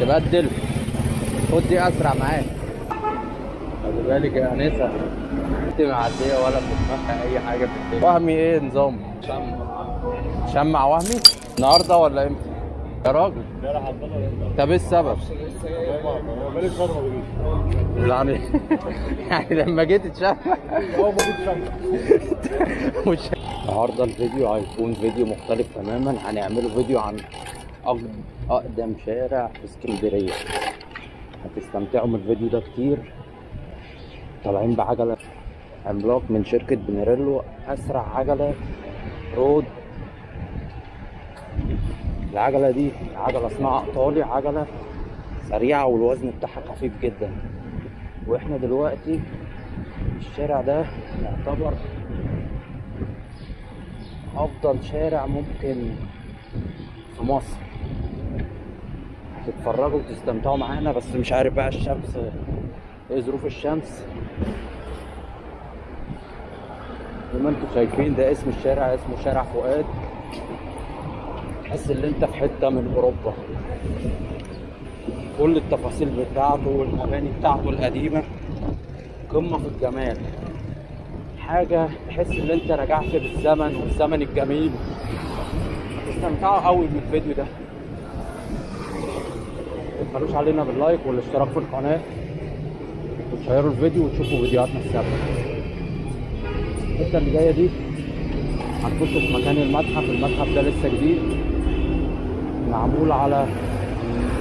تبدل، خد دي اسرع معاك. خلي بالك يا انسه، انت معديه ولا في دماغها اي حاجه في الدنيا. وهمي ايه نظام؟ شمع وهمي النهارده ولا امتى؟ يا راجل طب ايه السبب؟ بقالي فتره ما بجيش يعني يعني لما جيت تشمع ما كنتش مش النهارده الفيديو هيكون فيديو مختلف تماما. هنعمله فيديو عن اقدم شارع في اسكندريه. هتستمتعوا من الفيديو ده كتير. طالعين بعجله عملاق من شركه بنريلو، اسرع عجله رود. العجله دي عجله صناعه ايطالي، عجله سريعه والوزن بتاعها خفيف جدا. واحنا دلوقتي الشارع ده يعتبر افضل شارع ممكن في مصر. هتتفرجوا وتستمتعوا معانا، بس مش عارف بقى الشمس ايه ظروف الشمس. زي ما انتم شايفين ده اسم الشارع، اسمه شارع فؤاد. تحس ان انت في حته من اوروبا. كل التفاصيل بتاعته والمباني بتاعته القديمه قمه في الجمال. حاجه تحس ان انت رجعت بالزمن والزمن الجميل. هتستمتعوا قوي من الفيديو ده. متبخلوش علينا باللايك والاشتراك في القناه، وتشيروا الفيديو وتشوفوا فيديوهاتنا السابقه. الحته اللي جايه دي هنخش في مكان المتحف. المتحف ده لسه جديد، معمول على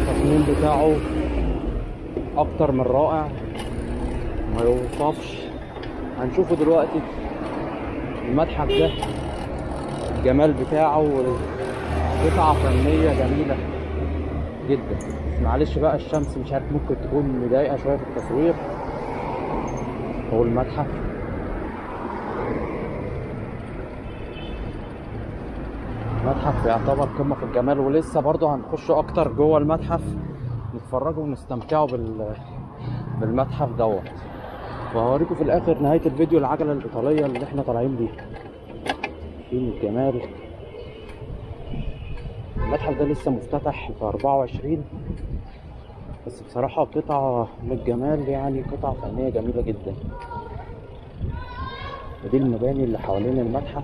التصميم بتاعه اكتر من رائع، ما يوصفش. هنشوفه دلوقتي المتحف ده، الجمال بتاعه قطعة فنية جميلة جدا. معلش بقى الشمس مش عارف ممكن تكون مضايقة شوية في التصوير. هو المتحف يعتبر قمة في الجمال، ولسه برضه هنخش اكتر جوه المتحف، نتفرجوا ونستمتعوا بالمتحف دوت. وهوريكم في الاخر نهاية الفيديو العجلة الايطالية اللي احنا طالعين بيها. فين الجمال. المتحف ده لسه مفتتح في 24، بس بصراحة قطعة من الجمال، يعني قطعة فنية جميلة جدا. ودي المباني اللي حوالين المتحف،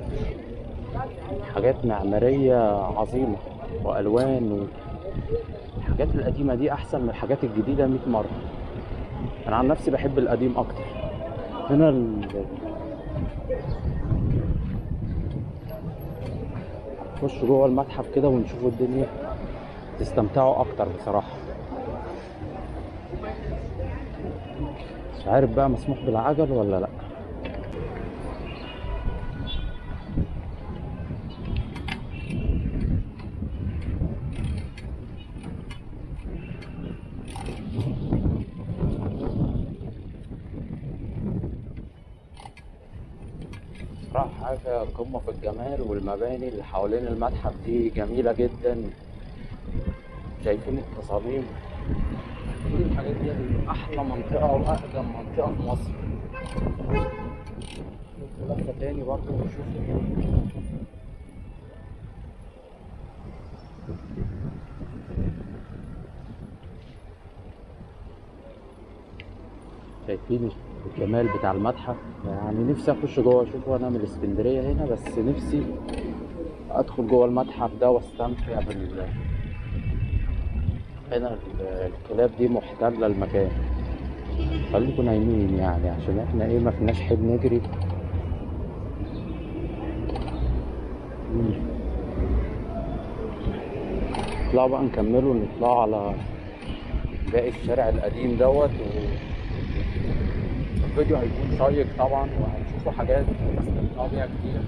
حاجات معمارية عظيمة وألوان. الحاجات القديمة دي أحسن من الحاجات الجديدة 100 مرة. أنا عن نفسي بحب القديم أكتر. هنا نخش جوه المتحف كده ونشوفوا الدنيا، تستمتعوا أكتر بصراحة. مش عارف بقى مسموح بالعجل ولا لأ. صراحة حاجة قمة في الجمال، والمباني اللي حوالين المتحف دي جميلة جدا. شايفين التصاميم، كل الحاجات دي أحلى منطقة وأقدم منطقة في مصر. لفة تاني برضه ونشوف. شايفين الجمال بتاع المتحف. يعني نفسي اخش جوه اشوفه. انا من اسكندريه هنا، بس نفسي ادخل جوه المتحف ده واستمتع هنا الكلاب دي محتله المكان. خليكم نايمين يعني، عشان احنا ايه ما فيناش حيل نجري. نطلع بقى نكمله، نطلع على باقي الشارع القديم دوت. الفيديو هيكون شيق طبعا، وهنشوفوا حاجات هنستمتعوا بيها كتير.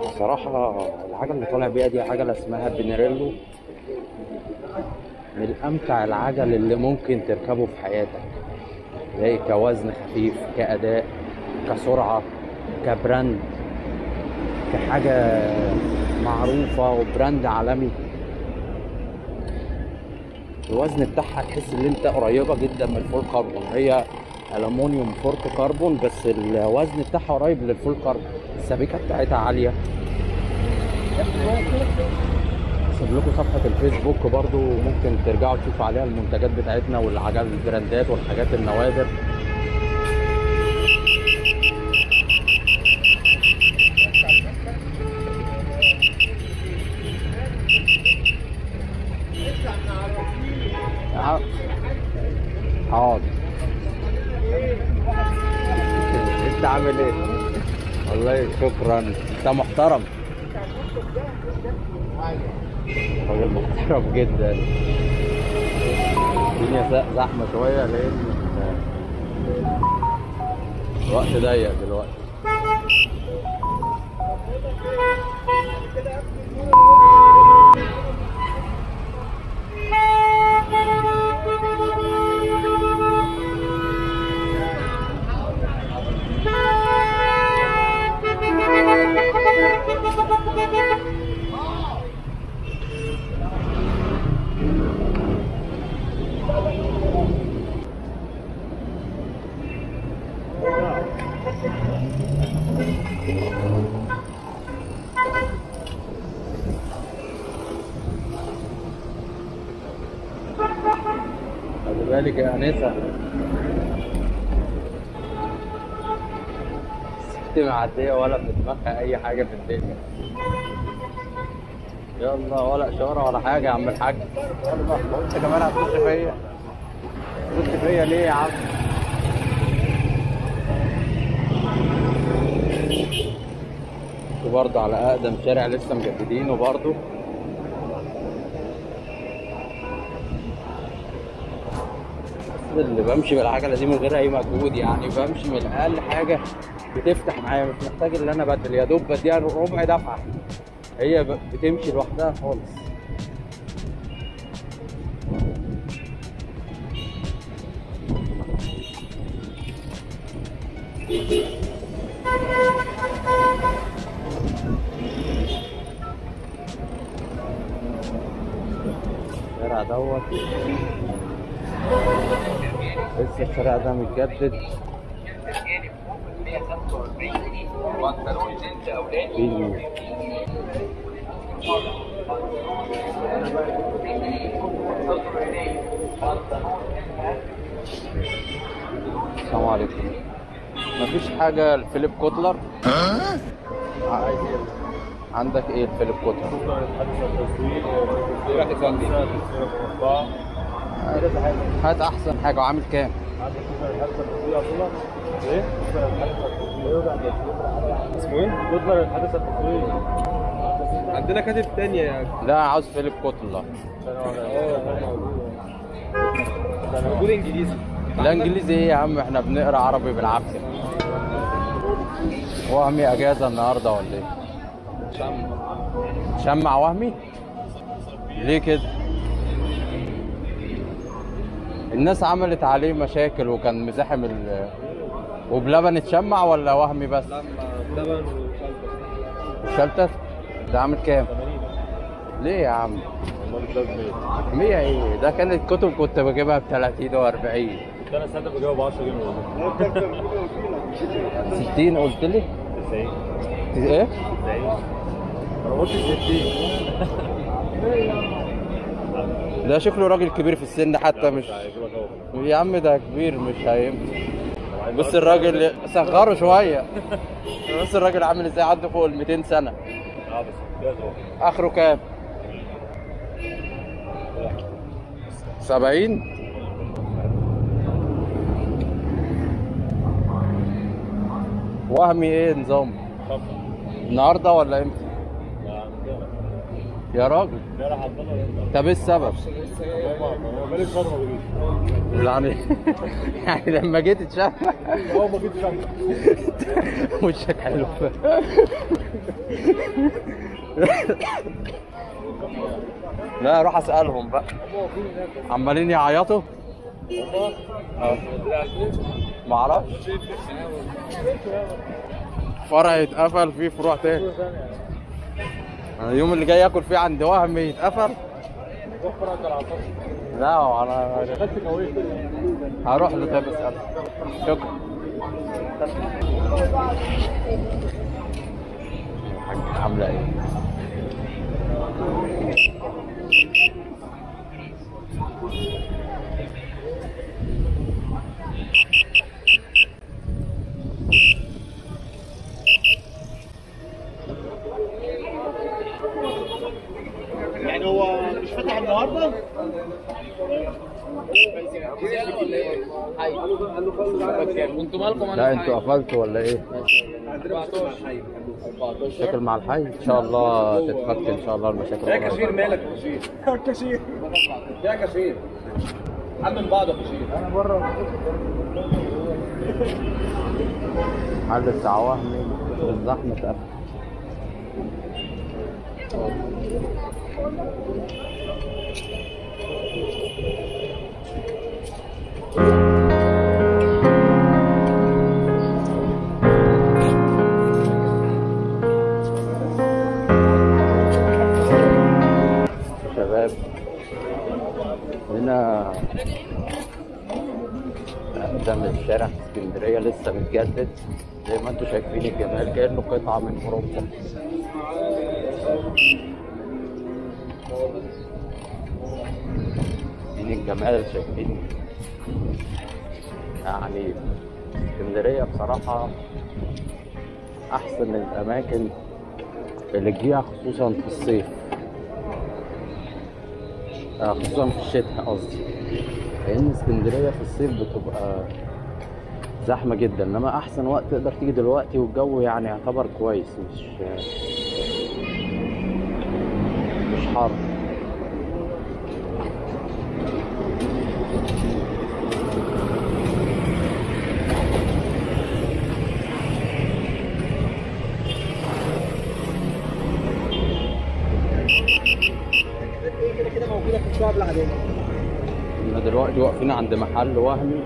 بصراحة العجلة اللي طالع بيها دي عجلة اسمها بنريلو، من أمتع العجل اللي ممكن تركبه في حياتك. زي كوزن خفيف، كأداء، كسرعة، كبراند، كحاجة معروفة وبراند عالمي. الوزن بتاعها تحس ان انت قريبه جدا من الفول كربون. هي الومنيوم فورت كربون بس الوزن بتاعها قريب للفول كربون. السبيكه بتاعتها عاليه. هسيب لكم صفحه الفيسبوك برضو ممكن ترجعوا تشوفوا عليها المنتجات بتاعتنا والعجل البراندات والحاجات النوادر. حاضر. انت عامل ايه؟ والله شكرا، انت محترم. راجل محترم جدا. الدنيا زحمه شويه لان الوقت ضيق دلوقتي. خلي بالك يا انسه، ست معديه ولا في دماغها اي حاجه في الدنيا. يلا ولا اشاره ولا حاجه يا عم الحاج. يلا انت كمان هتخش فيا؟ تخش فيا ليه يا عم؟ برضه على اقدم شارع لسه مجددينه برضه. اللي بمشي بالعجله دي من غير اي مجهود، يعني بمشي من اقل حاجه بتفتح معايا، مش محتاج ان انا بدل، يا دوب بديها ربع دفعه هي بتمشي لوحدها خالص. الشارع دوت لسه الشارع ده متجدد. السلام عليكم. مفيش حاجة الفيليب كوتلر؟ عندك ايه الفيليب كوتلر؟ هات احسن حاجة. وعامل كام؟ ايه؟ اسمه ايه؟ كوتلر الحدث التصويري. عندنا كاتب تانية يا اخي. لا انا عاوز فيليب كوتلر. ده موجود انجليزي. لا انجليزي ايه يا عم، احنا بنقرا عربي بالعافية. وهمي اجازة النهاردة ولا ايه؟ شمع وهمي؟ ليه كده؟ الناس عملت عليه مشاكل وكان مزاحم وبلبن اتشمع ولا وهمي بس؟ لا بلبن وشلتت؟ ده عامل كام؟ 80. ليه يا عم؟ والله ده 100. 100 ايه؟ ده كانت كتب كنت بجيبها ب 30 و40. انا ساعتها بجاوب ب 10 جنيه والله. 60 قلت لي؟ 90. ايه؟ 90. انا قلت 60. ده شكله راجل كبير في السن حتى، مش يا عم ده كبير مش هينفع. بص الراجل صغره شويه. بص الراجل عامل ازاي، عنده فوق ال 200 سنه. بس اخره كام؟ 70. وهمي ايه نظام؟ النهارده ولا امتى؟ يا راجل. طب ايه السبب؟ بقالي فتره ما بجيش. يعني يعني لما جيت اتشمع ما جيتش شمع. وشك حلو. لا اروح اسالهم بقى. عمالين يعيطوا. ما اعرفش. فرع يتقفل فيه فروع تاني. اليوم اللي جاي اكل فيه عند وهمي يتقفل. لا انا هروح له طيب اسال. شكرا. الحاجة عاملة ايه؟ يعني هو مش فاتح النهارده؟ انتوا مالكم؟ لا انتوا قفلتوا ولا ايه؟ مشاكل مع الحي ان شاء الله تتفك ان شاء الله المشاكل. يا كاشير مالك يا كاشير؟ كاشير يا كاشير حمل بعض يا كاشير. انا بره محل بتاع وهمي الزحمه اتقفل. شباب هنا قدام الشارع في اسكندريه لسه متجدد زي ما انتم شايفين الجمال كانه قطعه من اوروبا. من الجمال شايفين يعني اسكندريه بصراحه احسن الاماكن اللي تجيها خصوصا في الصيف، خصوصا في الشتاء قصدي، لان اسكندريه في الصيف بتبقى زحمه جدا، انما احسن وقت تقدر تيجي دلوقتي والجو يعني يعتبر كويس، مش حر. كده موجوده في الشعب العاديه. احنا دلوقتي واقفين عند محل وهمي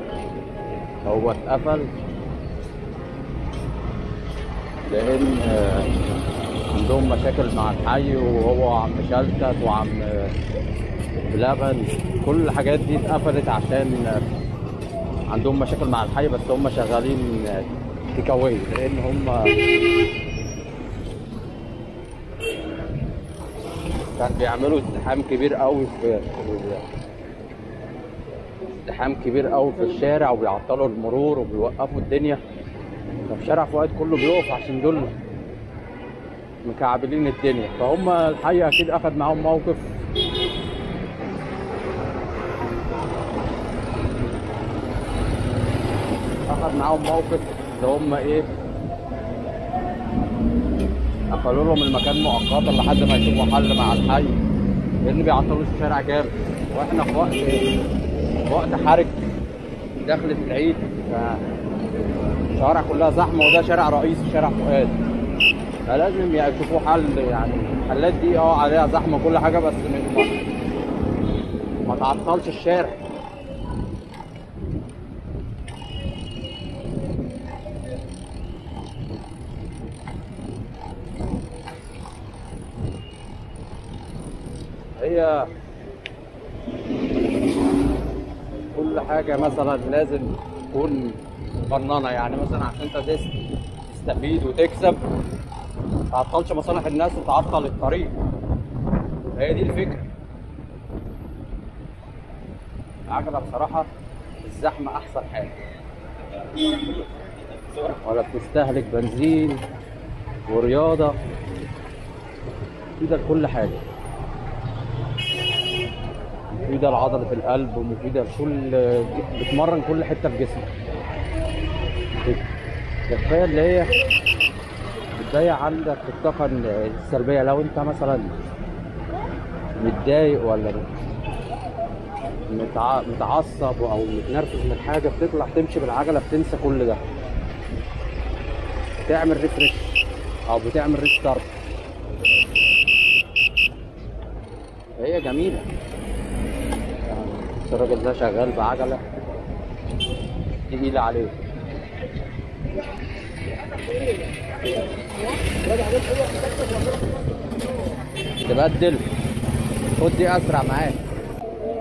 هو اتقفل لان عندهم مشاكل مع الحي، وهو عم شلتت وعم بلبن كل الحاجات دي اتقفلت عشان عندهم مشاكل مع الحي، بس هم شغالين تيك اواي لان هم كان بيعملوا ازدحام كبير قوي ازدحام كبير قوي في الشارع، وبيعطلوا المرور وبيوقفوا الدنيا، فالشارع فؤاد كله بيقف عشان دول مكعبلين الدنيا. فهم الحقيقة اكيد اخد معاهم موقف، اللي هم ايه، قفلوا لهم المكان مؤقتا لحد ما يشوفوا حل مع الحي، لان بيعطلوا الشارع جامد، واحنا في وقت حرج دخلت العيد، فالشوارع كلها زحمه، وده شارع رئيسي شارع فؤاد، فلازم يشوفوا حل. يعني الحلات دي عليها زحمه كل حاجه، بس ما تعطلش الشارع. هي كل حاجة مثلا لازم تكون مقننة، يعني مثلا عشان انت تستفيد وتكسب ما تعطلش مصالح الناس وتعطل الطريق، هي دي الفكرة. العجلة بصراحة الزحمة أحسن حاجة، ولا بتستهلك بنزين، ورياضة مفيدة لكل حاجة، مفيدة لعضلة القلب، ومفيدة لكل، بتمرن كل حتة في جسمك. كفاية اللي هي بتضيع عندك الطاقة السلبية، لو انت مثلا متضايق ولا متعصب او متنرفز من حاجة، بتطلع تمشي بالعجلة بتنسى كل ده، بتعمل ريفريش او بتعمل ريستارت، هي جميلة. الراجل ده شغال بعجلة تقيلة عليه. تبدل خد دي اسرع معاك.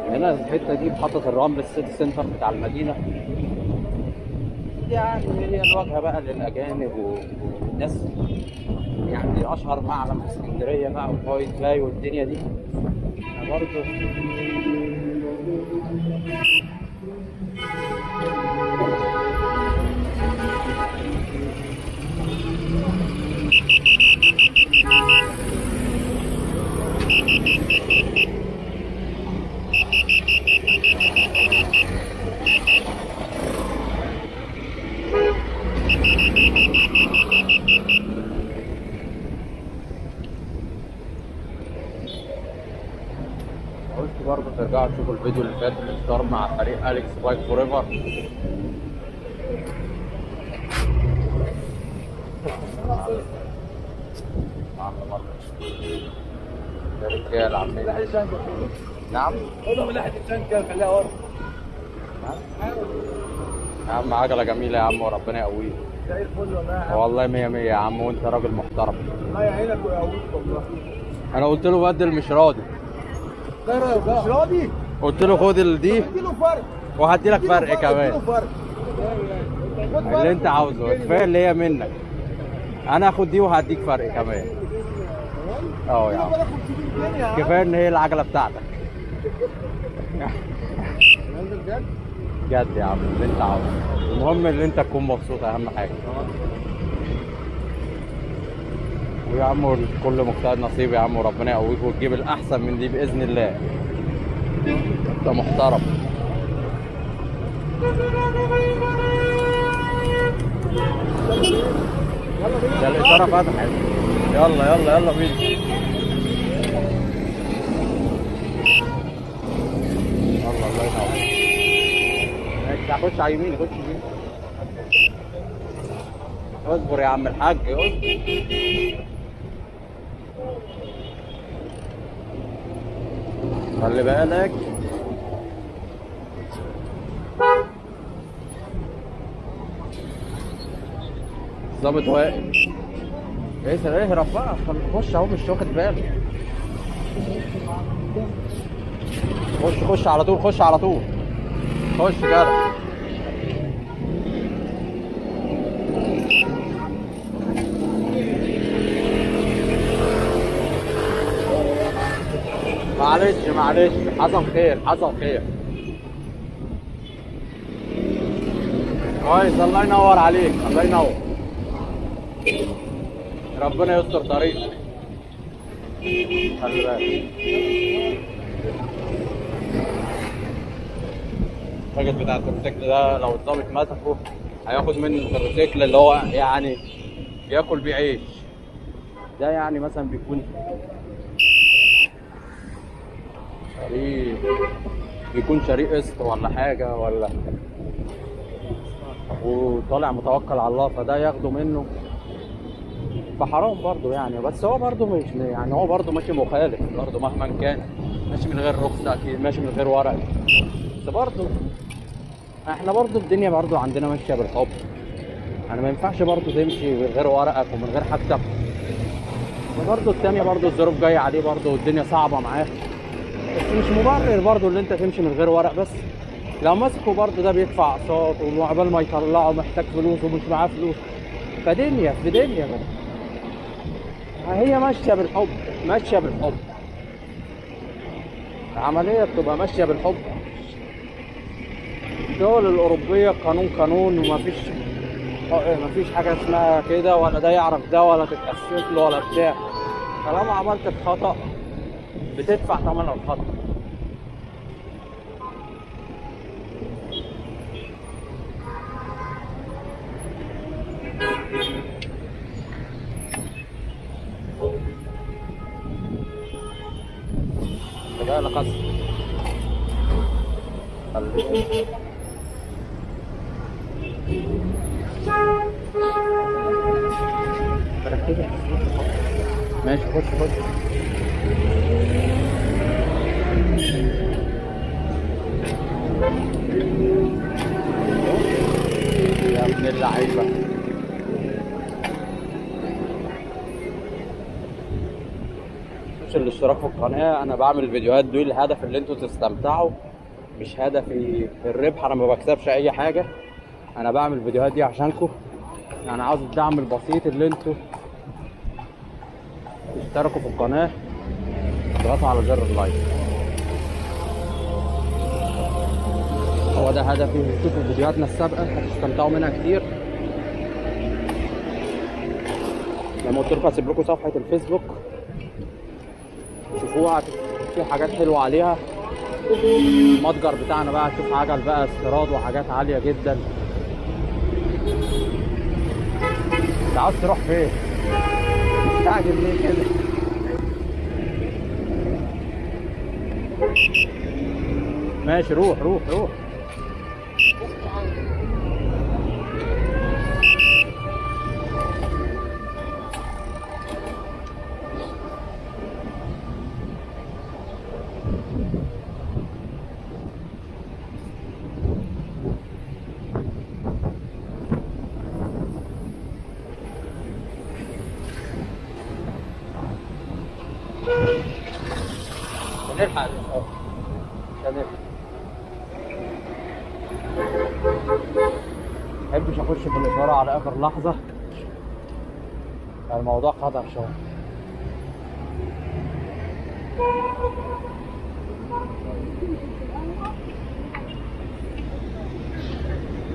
هنا الحته دي محطه الرمل السيتي سنتر بتاع المدينه، يعني هي الواجهه بقى للاجانب والناس، يعني اشهر معلم في اسكندريه بقى وفايت باي والدنيا دي برضه. قلت برضه ترجعوا تشوفوا الفيديو اللي فات اللي صار مع فريق أليكس بايك فور ايفر. يا رجال عمال. نعم؟ خدوا من ناحيه الشنكه خليها ورا. يا عم عجلة جميلة يا عم وربنا يقويك. زي الفل والله. والله 100 100 يا عم وانت راجل محترم. الله يعينك ويقويك والله. انا قلت له بدل مش راضي. مش راضي؟ قلت له خد دي اديله فرق. وهدي لك فرق كمان. اديله فرق. اللي انت عاوزه كفايه اللي هي منك. انا هاخد دي وهديك فرق كمان. اه يا عم كفايه ان هي العجله بتاعتك. بجد يا عم اللي انت عاوزه، المهم ان انت تكون مبسوط اهم حاجه. ويا عم كل مجتهد نصيب يا عم وربنا يقويك وتجيب الاحسن من دي باذن الله. انت محترم. ده الاشاره فتحت. يلا يلا يلا بينا. الله الله ينور. ماشي هخش على يمين، خش يمين. اصبر يا عم الحاج اصبر. خلي بالك. الظابط واقف. اهرب بقى، خش اهو مش واخد بالك. خش على طول، خش على طول. خش جرب. معلش معلش، حصل خير حصل خير. كويس، الله ينور عليك، الله ينور. ربنا يستر طريقك. خلي بالك. الراجل بتاع التروسيكل ده لو الظابط مسكه هياخد منه التروسيكل اللي هو يعني بياكل بيه عيش. ده يعني مثلا بيكون شريك قسط ولا حاجه ولا، وطالع متوكل على الله فده ياخده منه، فحرام برضه يعني. بس هو برضه مش يعني، هو برضه ماشي مخالف برضه مهما كان، ماشي من غير رخصه اكيد، ماشي من غير ورق. بس برضه احنا برضه الدنيا برضه عندنا ماشيه بالحب، يعني ما ينفعش برضه تمشي من غير ورقك ومن غير حاجتك. وبرضه التانية برضه الظروف جايه عليه برضه والدنيا صعبه معاه، بس مش مبرر برضه اللي انت تمشي من غير ورق. بس لو مسكوا برضه ده بيدفع اقساط وعقبال ما يطلعه محتاج فلوس ومش معاه فلوس، فدنيا في دنيا بقى. هي ماشيه بالحب، ماشيه بالحب، العمليه بتبقى ماشيه بالحب. الدول الاوروبيه قانون قانون، ومفيش حاجه اسمها كده ولا ده يعرف ده ولا تتاسف له ولا بتاع. طالما عملت الخطا بتدفع ثمن الخطا. ده لقص. ماشي خش. يا ابن اللعيبه. تنسوش الاشتراك في القناه. انا بعمل الفيديوهات دي الهدف اللي انتوا تستمتعوا، مش هدفي الربح. انا ما بكسبش اي حاجه، انا بعمل الفيديوهات دي عشانكم. يعني عاوز الدعم البسيط اللي انتوا تشتركوا في القناه، تضغطوا على زر اللايك. هو ده هدفي. تشوفوا فيديوهاتنا السابقه هتستمتعوا منها كتير. لما قلت لكم هسيب لكم صفحه الفيسبوك شوفوها، في حاجات حلوه عليها. المتجر بتاعنا بقى هتشوف عجل بقى استيراد وحاجات عاليه جدا. انت عاوز تروح فين؟ مستعجل ليه كده؟ ماشي، روح روح روح. نلحق عشان نلحق. محبش اخش في الاشاره على اخر لحظه، الموضوع خطر شويه.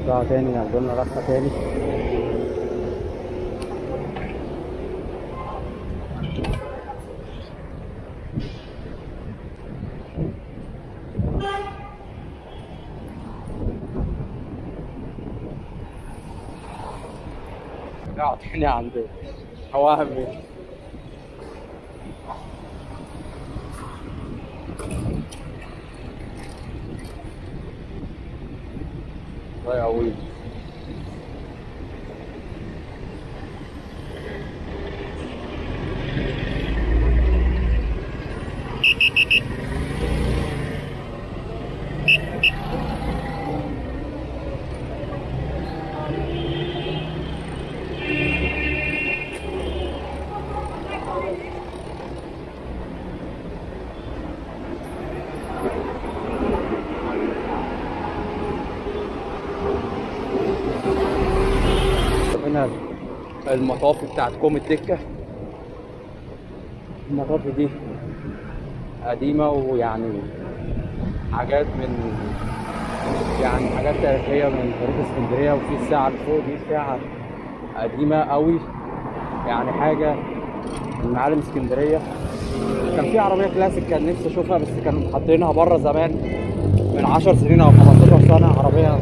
نطلع تاني، ناخد لنا لفه تاني. اعطيني عند وهمي. الله يقويك. هنا المطافي بتاعت كوم الدكة. المطافي دي قديمة ويعني حاجات حاجات تاريخية من تاريخ اسكندرية. وفي الساعة اللي فوق دي ساعة قديمة قوي، يعني حاجة من معالم اسكندرية. كان في عربية كلاسيك كان نفسي اشوفها، بس كانوا حاطينها بره زمان من 10 سنين او 15 سنة. عربية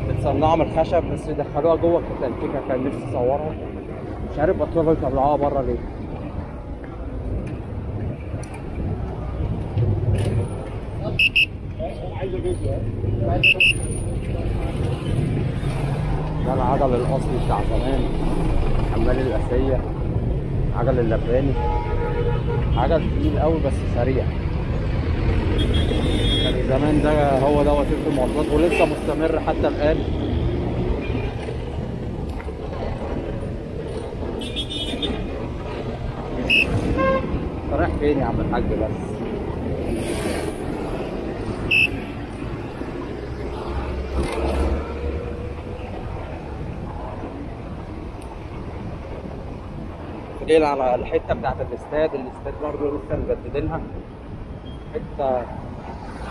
متصنعة من الخشب بس دخلوها جوه كانت انتيكة، كان نفسي اصورها. مش عارف بطلوا يطلعوها بره ليه. ده العجل الاصلي بتاع زمان، حمال الاسية، عجل اللباني. عجل تقيل قوي بس سريع. كان زمان ده هو ده وسيله المواصلات ولسه مستمر حتى الان. رايح فين يا عم الحاج بس؟ جايين على الحته بتاعت الاستاد برضه لسه مجددينها. حته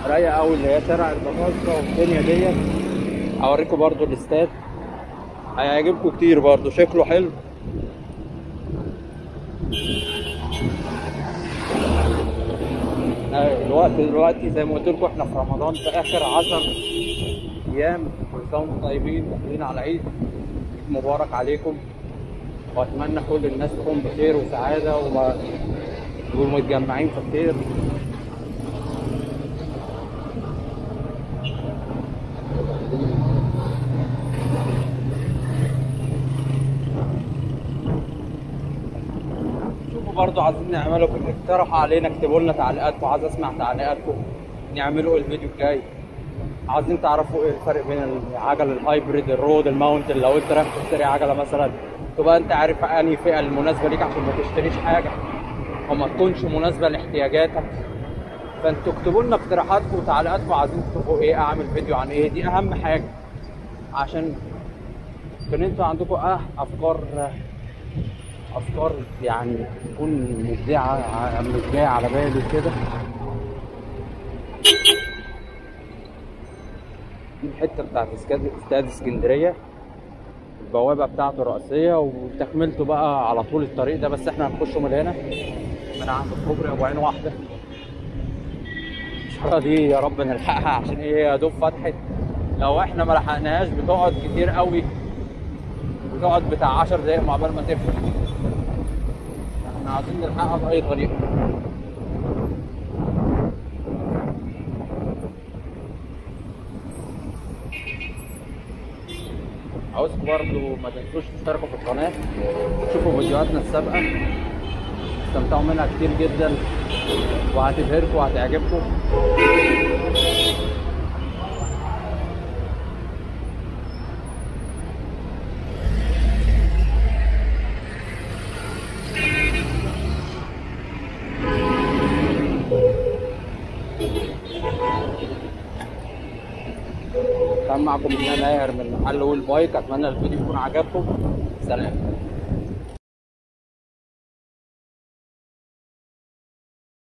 رايقه قوي اللي هي شارع البطاطا والدنيا ديت. هوريكم برضه الاستاد، هيعجبكم كتير برضه، شكله حلو. دلوقتي زي ما قلت لكم احنا في رمضان، في اخر 10 ايام. كل سنه وانتم طيبين، داخلين على عيد مبارك عليكم. واتمنى كل الناس تكون بخير وسعاده ومتجمعين في الخير. شوفوا برضو عايزين نعمله، اقترحوا علينا، اكتبوا لنا تعليقاتكم، عايز اسمع تعليقاتكم. نعمله الفيديو الجاي. عايزين تعرفوا ايه الفرق بين العجل الهايبريد، الرود، الماونتن. لو انت رايح تشتري عجله مثلا تبقى انت عارف انهي فئه المناسبه ليك عشان ما تشتريش حاجه وما تكونش مناسبه لاحتياجاتك. فانتوا اكتبوا لنا اقتراحاتكم وتعليقاتكم، عايزين تشوفوا ايه، اعمل فيديو عن ايه، دي اهم حاجه، عشان كان انتوا عندكم افكار يعني تكون مبدعه مش جايه على بالي كده. دي الحته بتاعت استاد اسكندريه، البوابه بتاعته الرئيسيه، وتكملته بقى على طول الطريق ده، بس احنا هنخشه من هنا من عند كوبري ابو عين واحده. الشارع دي يا رب نلحقها عشان هي يا دوب فتحت، لو احنا ما لحقناهاش بتقعد كتير قوي، بتقعد بتاع 10 دقايق مع بال ما تفتح. احنا عايزين نلحقها باي طريقه. عاوزكم برضو ما تنسوش تشتركوا في القناه، تشوفوا فيديوهاتنا السابقه، استمتعوا منها كتير جدا وهتبهركم وهتعجبكم. كان معكم انا ماهر من محل ويل بايك، اتمنى الفيديو يكون عجبكم. سلام.